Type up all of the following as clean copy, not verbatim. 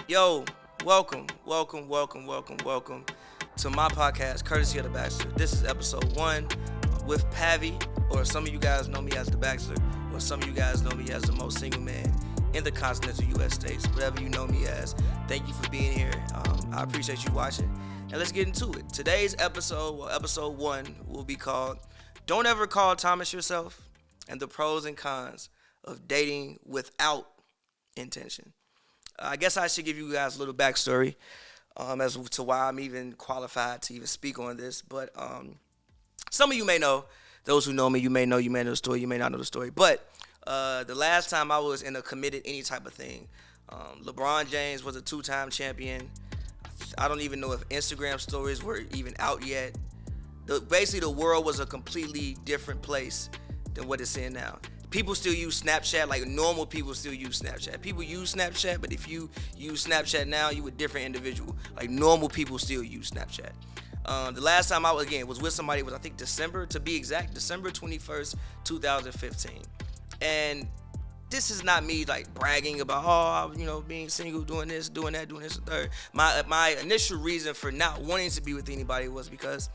Yo, welcome to my podcast, courtesy of the Bachelor. This is episode 1 with Pavy, or some of you guys know me as the Bachelor, or some of you guys know me as the most single man in the continental U.S. states. Whatever you know me as, thank you for being here. I appreciate you watching, and let's get into it. Today's episode, episode 1, will be called "Don't Ever Call Thomas Yourself," and the pros and cons of dating without intention. I guess I should give you guys a little backstory as to why I'm even qualified to even speak on this. But some of you may know, those who know me, you may know the story, you may not know the story. But the last time I was in a committed any type of thing, LeBron James was a 2-time champion. I don't even know if Instagram stories were even out yet. Basically, the world was a completely different place than what it's in now. People still use Snapchat, like normal people still use Snapchat. People use Snapchat, but if you use Snapchat now, you a different individual. Like normal people still use Snapchat. The last time I was with somebody was, I think, December 21st, 2015. And this is not me like bragging about, being single, doing this, doing that, doing this, and third. My initial reason for not wanting to be with anybody was because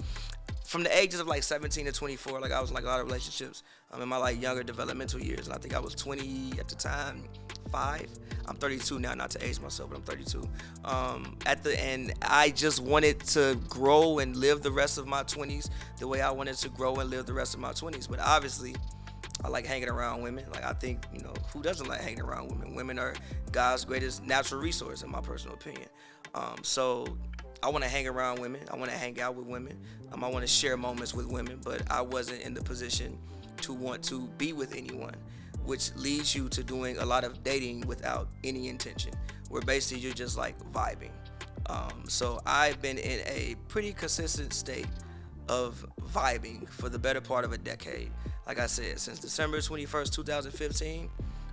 from the ages of like 17 to 24, like I was in like a lot of relationships in my like younger developmental years. And I think I was 20 at the time, 5. I'm 32 now, not to age myself, but I'm 32. At the end, I just wanted to grow and live the rest of my 20s the way I wanted to grow and live the rest of my 20s. But obviously, I like hanging around women. Like I think, who doesn't like hanging around women? Women are God's greatest natural resource, in my personal opinion. So I want to hang around women. I want to hang out with women. I want to share moments with women, but I wasn't in the position to want to be with anyone, which leads you to doing a lot of dating without any intention, where basically you're just like vibing. So I've been in a pretty consistent state of vibing for the better part of a decade. Like I said, since December 21st, 2015.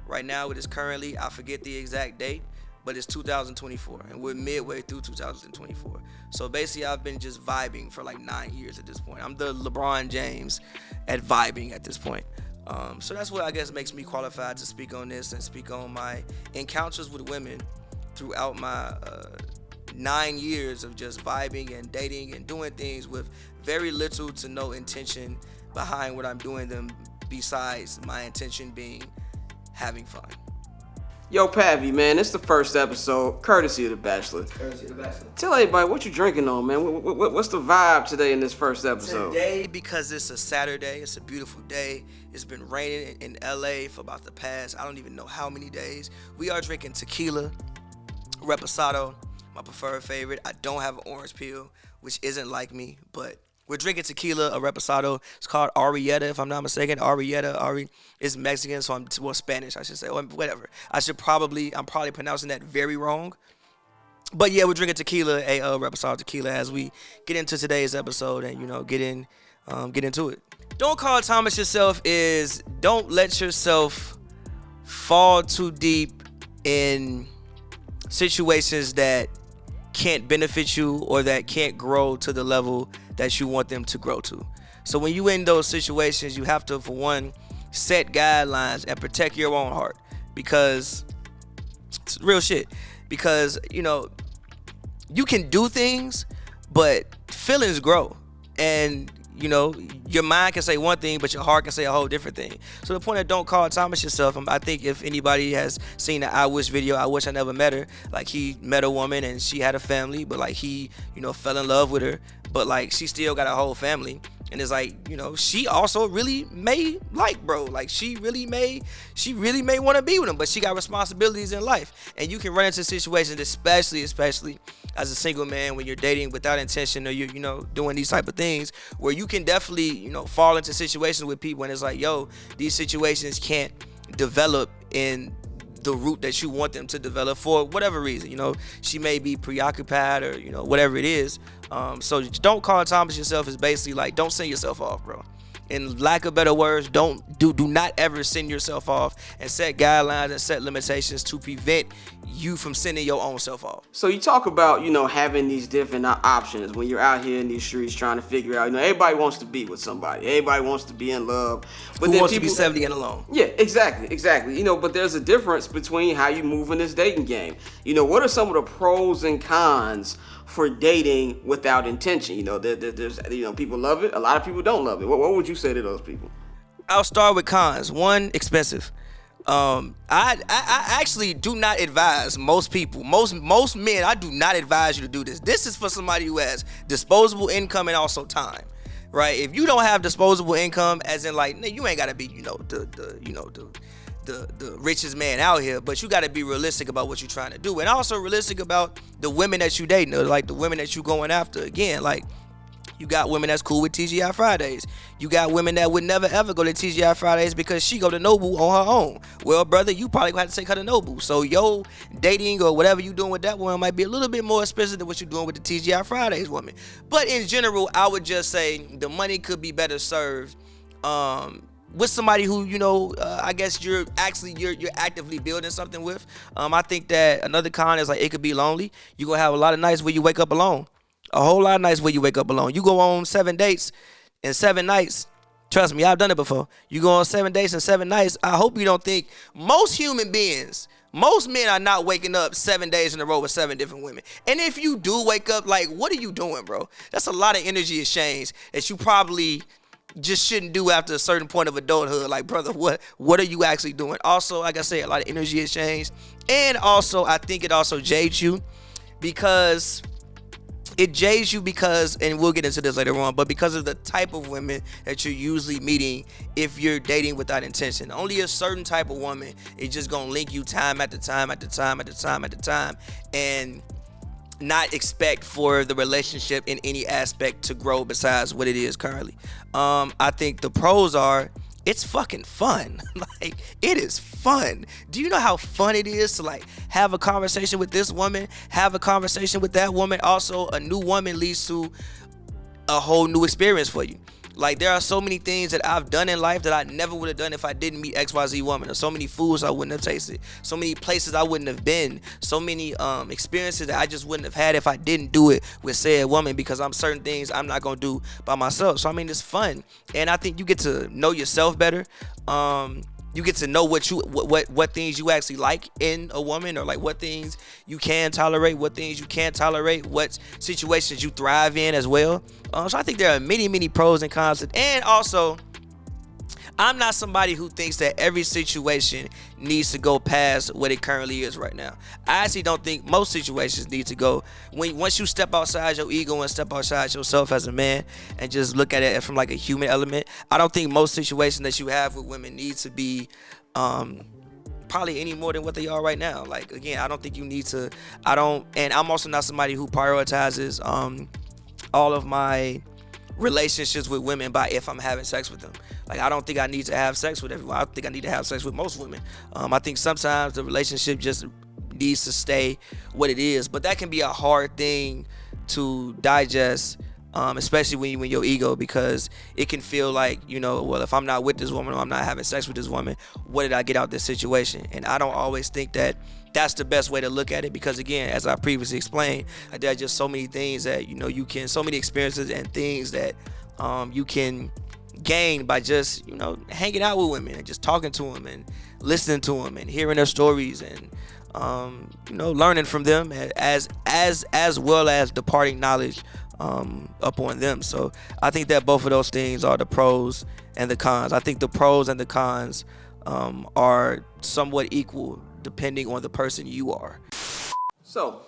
Right now it is currently, I forget the exact date, but it's 2024, and we're midway through 2024. So basically, I've been just vibing for like 9 years at this point. I'm the LeBron James at vibing at this point. So that's what I guess makes me qualified to speak on this and speak on my encounters with women throughout my 9 years of just vibing and dating and doing things with very little to no intention behind what I'm doing them, besides my intention being having fun. Yo, Pavy, man, it's the first episode, courtesy of The Bachelor. Tell everybody what you drinking on, man. What's the vibe today in this first episode? Today, because it's a Saturday, it's a beautiful day. It's been raining in LA for about the past, I don't even know how many days. We are drinking tequila, reposado, my preferred favorite. I don't have an orange peel, which isn't like me, but we're drinking tequila, a reposado. It's called Arietta, if I'm not mistaken. Ari is Mexican, so Spanish, I should say, or whatever. I'm probably pronouncing that very wrong. But yeah, we're drinking tequila, a reposado tequila, as we get into today's episode and get into it. Don't call Thomas yourself is don't let yourself fall too deep in situations that can't benefit you or that can't grow to the level that you want them to grow to. So when you in those situations, you have to, for one, set guidelines and protect your own heart, because it's real shit. Because you can do things, but feelings grow, and your mind can say one thing, but your heart can say a whole different thing. So the point of don't call Thomas yourself, I think if anybody has seen the I Wish video, I Wish I Never Met Her, like he met a woman and she had a family, but like he, fell in love with her, but like she still got a whole family. And it's like, she also really may like bro. Like she really may want to be with him, but she got responsibilities in life. And you can run into situations, especially as a single man, when you're dating without intention, or you're, doing these type of things, where you can definitely, fall into situations with people and it's like, yo, these situations can't develop in the route that you want them to develop for whatever reason. She may be preoccupied or, whatever it is. So don't call Thomas yourself is basically like, don't send yourself off, bro. in lack of better words, do not ever send yourself off, and set guidelines and set limitations to prevent you from sending your own self off. So you talk about, having these different options when you're out here in these streets trying to figure out, everybody wants to be with somebody. Everybody wants to be in love. But Who then wants people, to be 70 and alone? Yeah, exactly. But there's a difference between how you move in this dating game. What are some of the pros and cons for dating without intention? There's people love it. A lot of people don't love it. What would you say to those people? I'll start with cons. One, expensive. I actually do not advise most people, most men, I do not advise you to do this. This is for somebody who has disposable income and also time, right? If you don't have disposable income, as in like, you ain't gotta be, the richest man out here, but you gotta be realistic about what you're trying to do, and also realistic about the women that you dating, or like the women that you going after. Again, like, you got women that's cool with TGI Fridays. You got women that would never ever go to TGI Fridays because she go to Nobu on her own. Well, brother, you probably gonna have to take her to Nobu. So your dating or whatever you doing with that woman might be a little bit more expensive than what you're doing with the TGI Fridays woman. But in general, I would just say the money could be better served with somebody who, I guess you're actively building something with. I think that another con is like, it could be lonely. You're gonna have a lot of nights where you wake up alone. A whole lot of nights where you wake up alone. You go on 7 dates and 7 nights. Trust me, I've done it before. You go on 7 dates and 7 nights. I hope you don't think most human beings, most men are not waking up 7 days in a row with 7 different women. And if you do wake up, like, what are you doing, bro? That's a lot of energy exchange that you probably just shouldn't do after a certain point of adulthood. Like, brother, what are you actually doing? Also, like I said, a lot of energy exchange. And also, I think it also jades you because... and we'll get into this later on, but because of the type of women that you're usually meeting if you're dating without intention. Only a certain type of woman is just gonna link you time after time after time after time after time, and not expect for the relationship in any aspect to grow besides what it is currently. I think the pros are, it's fucking fun. Like, it is fun. Do you know how fun it is to like have a conversation with this woman, have a conversation with that woman? Also, a new woman leads to a whole new experience for you. Like, there are so many things that I've done in life that I never would have done if I didn't meet XYZ woman. Or so many foods I wouldn't have tasted. So many places I wouldn't have been. So many experiences that I just wouldn't have had if I didn't do it with said woman, because I'm certain things I'm not going to do by myself. So, I mean, it's fun. And I think you get to know yourself better. You get to know what things you actually like in a woman, or like what things you can tolerate, what things you can't tolerate, what situations you thrive in as well. So I think there are many pros and cons. And also, I'm not somebody who thinks that every situation needs to go past what it currently is right now. I actually don't think most situations need to go. Once you step outside your ego and step outside yourself as a man and just look at it from like a human element, I don't think most situations that you have with women need to be probably any more than what they are right now. Like, again, I don't think you need to. And I'm also not somebody who prioritizes all of my relationships with women by if I'm having sex with them. Like, I don't think I need to have sex with everyone. I think I need to have sex with most women. I think sometimes the relationship just needs to stay what it is, but that can be a hard thing to digest, especially when your ego, because it can feel like, well, if I'm not with this woman or I'm not having sex with this woman, what did I get out this situation? And I don't always think that that's the best way to look at it, because again, as I previously explained, there are just so many things that so many experiences and things that you can gain by just hanging out with women and just talking to them and listening to them and hearing their stories and learning from them, as well as departing knowledge upon them. So I think that both of those things are the pros and the cons. I think the pros and the cons are somewhat equal depending on the person you are. So,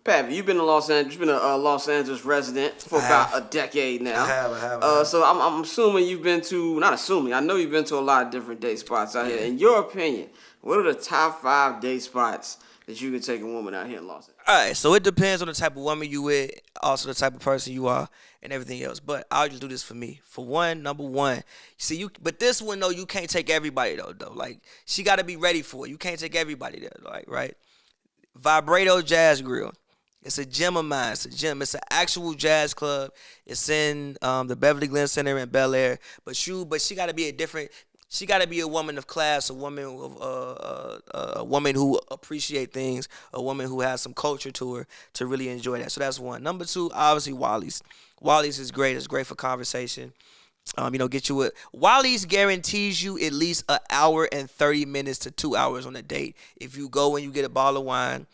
Pavy, you've been in Los Angeles. You've been a Los Angeles resident for about a decade now. I have. So I'm assuming you've been to, not assuming, I know you've been to a lot of different date spots out here. In your opinion, what are the top 5 date spots that you can take a woman out here in Los Angeles? All right, so it depends on the type of woman you with, also the type of person you are, and everything else. But I'll just do this for me. For one, number one, but this one though, you can't take everybody though. Like, she got to be ready for it. You can't take everybody there, like, right? Vibrato Jazz Grill. It's a gym of mine. It's a gym. It's an actual jazz club. It's in the Beverly Glen Center in Bel Air. But she got to be a different. She got to be a woman of class, a woman who appreciate things, a woman who has some culture to her to really enjoy that. So that's one. Number two, obviously Wally's. Wally's is great. It's great for conversation. Get you Wally's guarantees you at least an hour and 30 minutes to 2 hours on a date. If you go and you get a bottle of wine,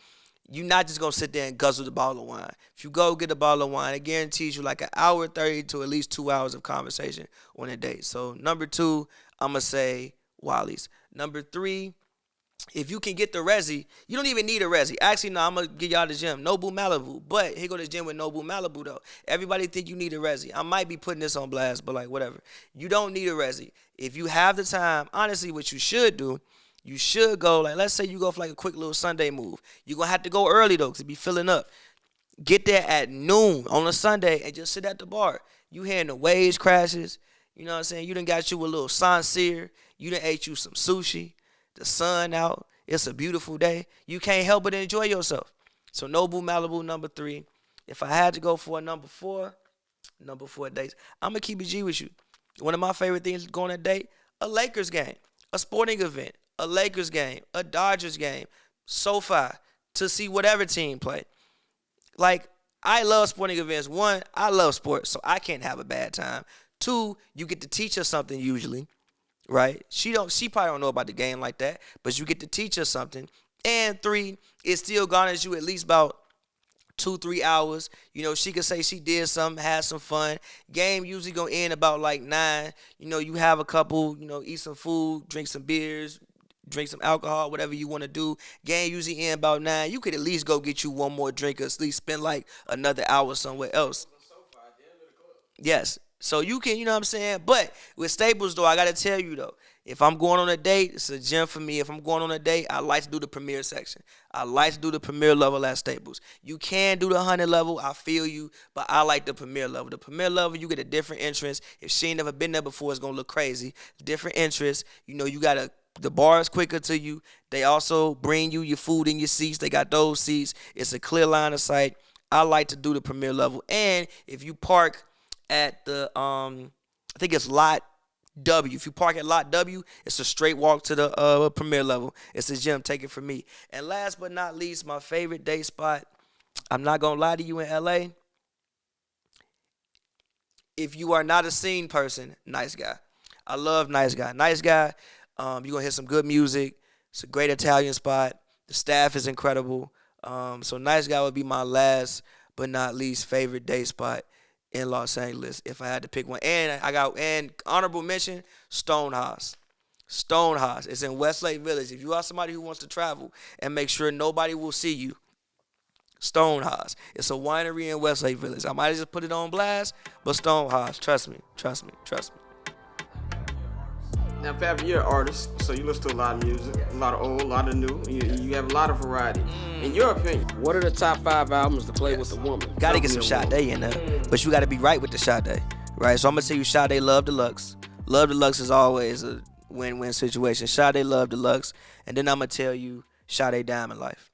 you're not just gonna sit there and guzzle the bottle of wine. If you go get a bottle of wine, it guarantees you like an hour 30 to at least 2 hours of conversation on a date. So number two, I'm gonna say Wally's. Number three, if you can get the resi, you don't even need a resi. Actually, no, I'm gonna get y'all the gym, Nobu Malibu. But here go the gym with Nobu Malibu though. Everybody think you need a resi. I might be putting this on blast, but like whatever. You don't need a resi. If you have the time, honestly, what you should do, you should go, like let's say you go for like a quick little Sunday move. You're gonna have to go early though, because it be filling up. Get there at noon on a Sunday and just sit at the bar. You hearing the waves crashes. You know what I'm saying? You done got you a little Sancerre. You done ate you some sushi. The sun out. It's a beautiful day. You can't help but enjoy yourself. So Nobu Malibu, number three. If I had to go for a number four dates, I'm going to keep it G with you. One of my favorite things to go on a date, a Lakers game, a sporting event, a Lakers game, a Dodgers game, SoFi, to see whatever team play. Like, I love sporting events. One, I love sports, so I can't have a bad time. Two, you get to teach her something usually, right? She probably don't know about the game like that, but you get to teach her something. And three, it still garners you at least about 2-3 hours. She could say she did something, had some fun. Game usually gonna end about like 9. You have a couple, eat some food, drink some beers, drink some alcohol, whatever you want to do. Game usually end about 9. You could at least go get you one more drink or at least spend like another hour somewhere else. Yes. So you can, you know what I'm saying? But with Staples, though, I got to tell you, though, if I'm going on a date, it's a gym for me. If I'm going on a date, I like to do the premier section. I like to do the premier level at Staples. You can do the 100 level, I feel you, but I like the premier level. The premier level, you get a different entrance. If she ain't never been there before, it's going to look crazy. Different entrance. You got the bar is quicker to you. They also bring you your food in your seats. They got those seats. It's a clear line of sight. I like to do the premier level. And if you park at the I think it's lot W. If you park at lot W, it's a straight walk to the premier level. It's a gym. Take it from me. And last but not least, my favorite day spot. I'm not gonna lie to you in LA. If you are not a scene person, Nice Guy. I love Nice Guy. Nice Guy. You're gonna hear some good music. It's a great Italian spot. The staff is incredible. So Nice Guy would be my last but not least favorite day spot in Los Angeles if I had to pick one. And honorable mention, Stonehouse. Stonehouse. It's in Westlake Village. If you are somebody who wants to travel and make sure nobody will see you, Stonehouse. It's a winery in Westlake Village. I might just put it on blast, but Stonehouse. Trust me. Now, Pavy, you're an artist, so you listen to a lot of music, a lot of old, a lot of new. You have a lot of variety. In your opinion, what are the top 5 albums to play with a woman? Gotta get some Sade in there, but you gotta be right with the Sade, right? So I'm gonna tell you Sade Love Deluxe. Love Deluxe is always a win-win situation. Sade Love Deluxe, and then I'm gonna tell you Sade Diamond Life.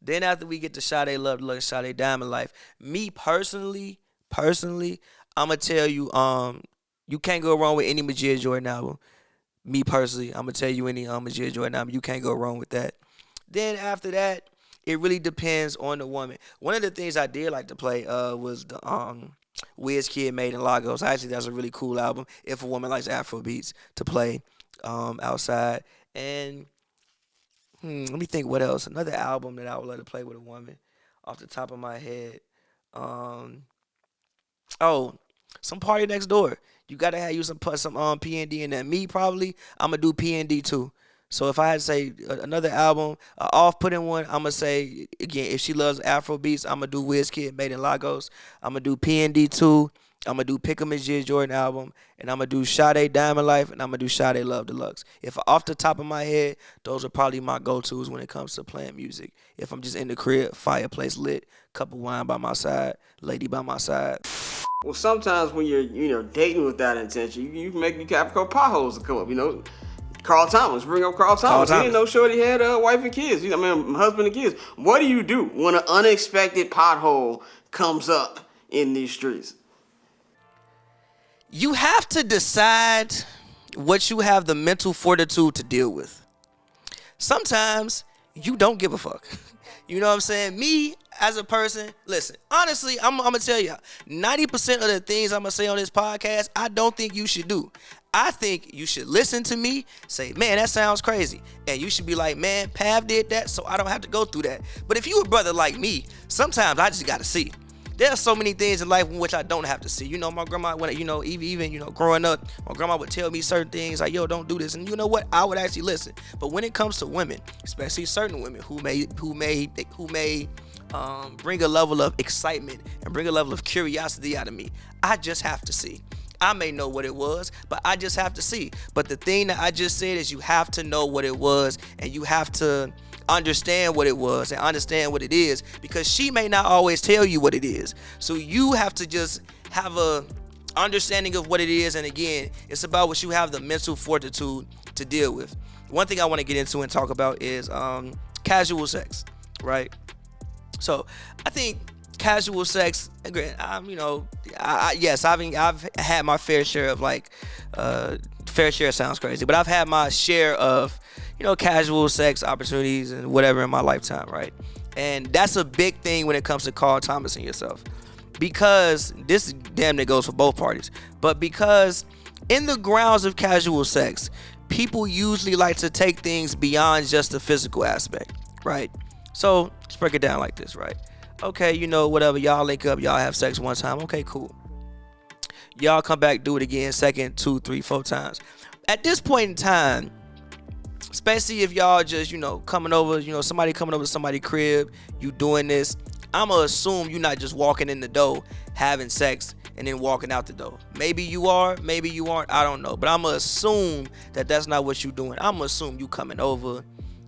Then after we get to Sade Love Deluxe, Sade Diamond Life, me personally, I'm gonna tell you, you can't go wrong with any Majid Jordan album. Me personally, I'm gonna tell you any Majid Jordan album, you can't go wrong with that. Then after that, it really depends on the woman. One of the things I did like to play was the Wizkid Made in Lagos. Actually, that's a really cool album if a woman likes Afro beats to play outside. And let me think what else. Another album that I would like to play with a woman off the top of my head. Some Party Next Door. You gotta have you some PND in there. Me probably, I'm gonna do PND too. So if I had to say another album, off-putting one, I'm gonna say again, if she loves Afro beats, I'm gonna do Wizkid Made in Lagos. I'm gonna do PND 2. I'm gonna do Pick 'em and Jid Jordan album, and I'm gonna do Sade Diamond Life, and I'm gonna do Sade Love Deluxe. If off the top of my head, those are probably my go-tos when it comes to playing music. If I'm just in the crib, fireplace lit, cup of wine by my side, lady by my side. Well, sometimes when you're dating with that intention, you make me have a couple potholes to come up. Carl Thomas. Bring up Carl Thomas. He didn't know Shorty had a wife and kids. Husband and kids. What do you do when an unexpected pothole comes up in these streets? You have to decide what you have the mental fortitude to deal with. Sometimes you don't give a fuck. You know what I'm saying? Me, as a person, listen, honestly, I'm going to tell you, 90% of the things I'm going to say on this podcast, I don't think you should do. I think you should listen to me, say, man, that sounds crazy. And you should be like, man, Pav did that, so I don't have to go through that. But if you a brother like me, sometimes I just got to see. There are so many things in life in which I don't have to see. You know, my grandma, even growing up, my grandma would tell me certain things like, yo, don't do this. And you know what? I would actually listen. But when it comes to women, especially certain women who may bring a level of excitement and bring a level of curiosity out of me, I just have to see. I may know what it was, but I just have to see. But the thing that I just said is you have to know what it was, and you have to understand what it was and understand what it is, because she may not always tell you what it is. So you have to just have a understanding of what it is. And again, it's about what you have the mental fortitude to deal with. One thing I want to get into and talk about is casual sex, right? So I think casual sex, yes, I've had my fair share of fair share sounds crazy, but I've had my share of, casual sex opportunities and whatever in my lifetime, right? And that's a big thing when it comes to Carl Thomas and yourself, because this damn near goes for both parties, but because in the grounds of casual sex, people usually like to take things beyond just the physical aspect, right? So let's break it down like this, right? Okay, whatever, y'all link up, y'all have sex one time, okay, cool. Y'all come back, do it again, second, 2, 3, 4 times. At this point in time, especially if y'all just, coming over, somebody coming over to somebody's crib, you doing this, I'ma assume you're not just walking in the door, having sex, and then walking out the door. Maybe you are, maybe you aren't, I don't know. But I'ma assume that that's not what you doing. I'ma assume you coming over,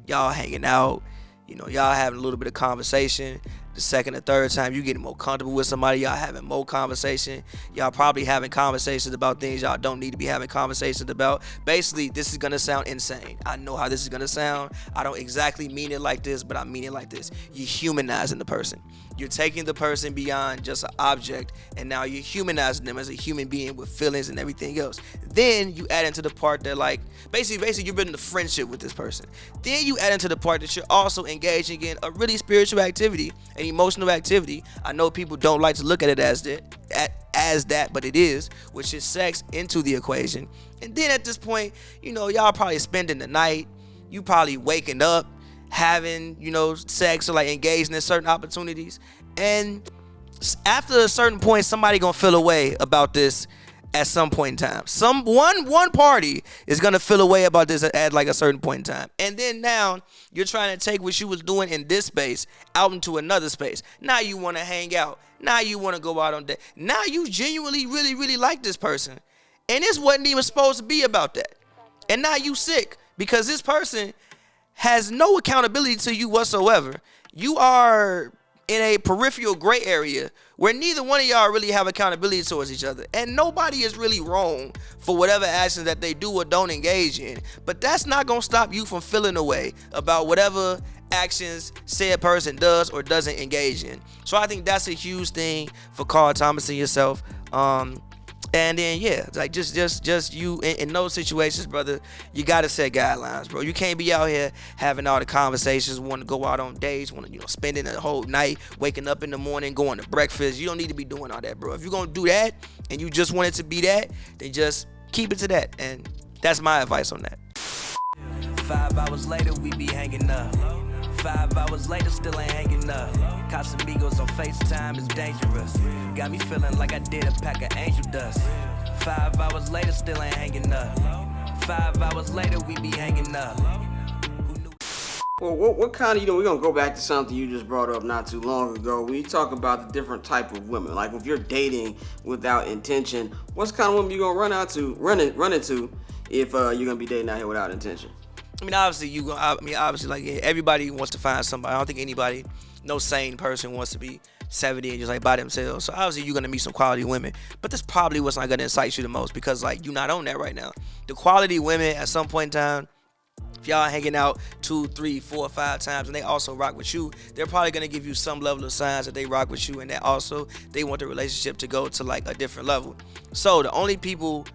y'all hanging out, y'all having a little bit of conversation. The second or third time you getting more comfortable with somebody, y'all having more conversation. Y'all probably having conversations about things y'all don't need to be having conversations about. Basically, this is gonna sound insane. I know how this is gonna sound. I don't exactly mean it like this, but I mean it like this. You're humanizing the person. You're taking the person beyond just an object, and now you're humanizing them as a human being with feelings and everything else. Then you add into the part that, like, basically you're building a friendship with this person. Then you add into the part that you're also engaging in a really spiritual activity, an emotional activity. I know people don't like to look at it as that, but it is, which is sex into the equation. And then at this point, y'all probably spending the night. You probably waking up, having, sex or like engaging in certain opportunities. And after a certain point, somebody gonna feel a way about this at some point in time. One party is gonna feel a way about this at like a certain point in time. And then now you're trying to take what you was doing in this space out into another space. Now you want to hang out. Now you want to go out on date. Now you genuinely really, really like this person. And this wasn't even supposed to be about that. And now you sick because this person has no accountability to you whatsoever. You are in a peripheral gray area where neither one of y'all really have accountability towards each other. And nobody is really wrong for whatever actions that they do or don't engage in. But that's not going to stop you from feeling a way about whatever actions said person does or doesn't engage in. So I think that's a huge thing for Carl Thomas and yourself. And then, yeah, like just you in those situations, brother, you got to set guidelines, bro. You can't be out here having all the conversations, want to go out on dates, want to, spending the whole night, waking up in the morning, going to breakfast. You don't need to be doing all that, bro. If you're going to do that and you just want it to be that, then just keep it to that. And that's my advice on that. 5 hours later, we be hanging up. 5 hours later, still ain't hanging up. Casamigos on FaceTime is dangerous. Got me feeling like I did a pack of angel dust. 5 hours later, still ain't hanging up. 5 hours later, we be hanging up. Well, what kind of, we're going to go back to something you just brought up not too long ago. When you talk about the different type of women, like if you're dating without intention, what's kind of women you going to run into if you're going to be dating out here without intention? Obviously, like, yeah, everybody wants to find somebody. I don't think anybody, no sane person wants to be 70 and just like by themselves. So obviously you're gonna meet some quality women, but that's probably what's not gonna excite you the most, because like you're not on that right now. The quality women at some point in time, if y'all hanging out 2, 3, 4, 5 times and they also rock with you, they're probably gonna give you some level of signs that they rock with you and that also they want the relationship to go to like a different level. So the only people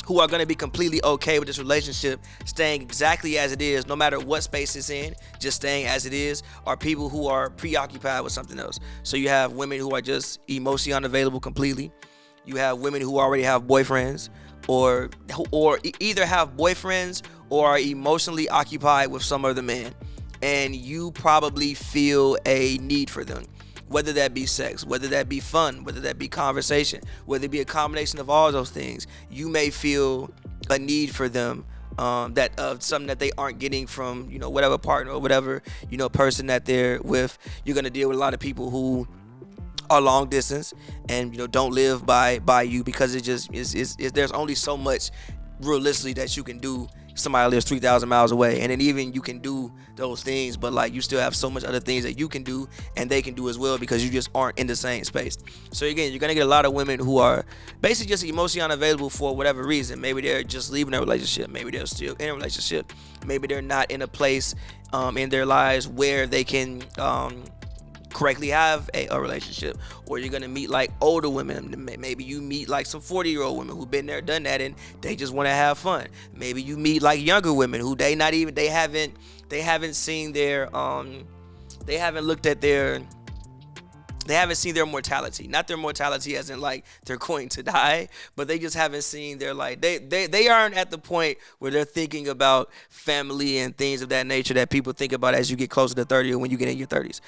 who are going to be completely okay with this relationship staying exactly as it is, no matter what space it's in, just staying as it is, are people who are preoccupied with something else. So you have women who are just emotionally unavailable completely. You have women who already have boyfriends, or either have boyfriends or are emotionally occupied with some other man, and you probably feel a need for them. Whether that be sex, whether that be fun, whether that be conversation, whether it be a combination of all those things, you may feel a need for them, something that they aren't getting from, whatever partner or whatever, person that they're with. You're gonna deal with a lot of people who are long distance and don't live by you, because it just is there's only so much realistically that you can do. Somebody lives 3,000 miles away, and then even you can do those things, but like you still have so much other things that you can do and they can do as well, because you just aren't in the same space. So again, you're gonna get a lot of women who are basically just emotionally unavailable for whatever reason. Maybe they're just leaving a relationship, maybe they're still in a relationship, maybe they're not in a place in their lives where they can correctly have a relationship. Or you're gonna meet like older women. Maybe you meet like some 40-year-old women who've been there, done that, and they just want to have fun. Maybe you meet like younger women who they haven't seen their they haven't looked at their they haven't seen their mortality. Not their mortality as in like they're going to die, but they just haven't seen their like they aren't at the point where they're thinking about family and things of that nature that people think about as you get closer to 30 or when you get in your 30s.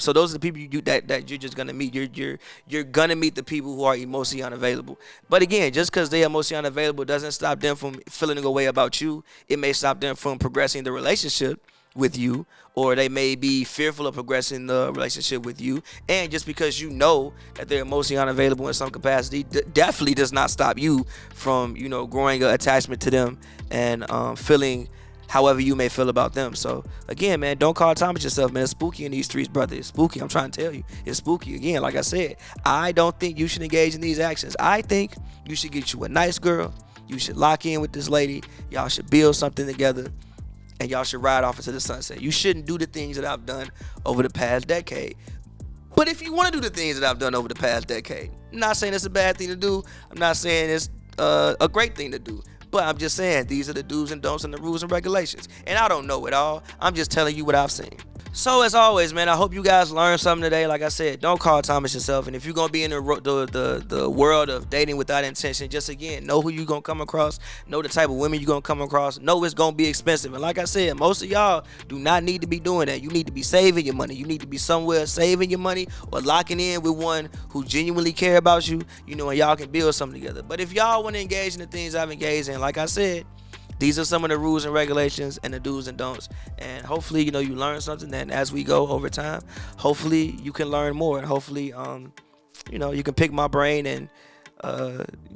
So those are the people that you're just gonna meet. You're gonna meet the people who are emotionally unavailable. But again, just because they are emotionally unavailable doesn't stop them from feeling a way about you. It may stop them from progressing the relationship with you, or they may be fearful of progressing the relationship with you. And just because you know that they're emotionally unavailable in some capacity definitely does not stop you from growing an attachment to them and feeling however you may feel about them. So again, man, don't call time at yourself, man. It's spooky in these streets, brother. It's spooky. I'm trying to tell you, it's spooky. Again, like I said, I don't think you should engage in these actions. I think you should get you a nice girl. You should lock in with this lady. Y'all should build something together, and y'all should ride off into the sunset. You shouldn't do the things that I've done over the past decade. But if you want to do the things that I've done over the past decade, I'm not saying it's a bad thing to do. I'm not saying it's a great thing to do. But I'm just saying these are the do's and don'ts and the rules and regulations. And I don't know it all. I'm just telling you what I've seen. So as always, man, I hope you guys learned something today. Like I said, don't call Thomas yourself. And if you're gonna be in the world of dating without intention, just again, know who you're gonna come across, know the type of women you're gonna come across, know it's gonna be expensive. And like I said, most of y'all do not need to be doing that. You need to be saving your money. You need to be somewhere saving your money or locking in with one who genuinely care about you, and y'all can build something together. But if y'all want to engage in the things I've engaged in, like I said, these are some of the rules and regulations and the do's and don'ts. And hopefully, you learn something. And as we go over time, hopefully you can learn more. And hopefully, you can pick my brain and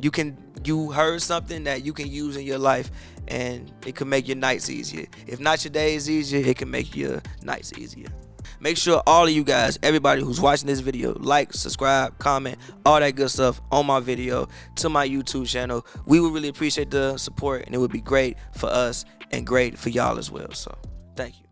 you heard something that you can use in your life, and it can make your nights easier. If not your days easier, it can make your nights easier. Make sure all of you guys, everybody who's watching this video, like, subscribe, comment, all that good stuff on my video to my YouTube channel. We would really appreciate the support, and it would be great for us and great for y'all as well. So, thank you.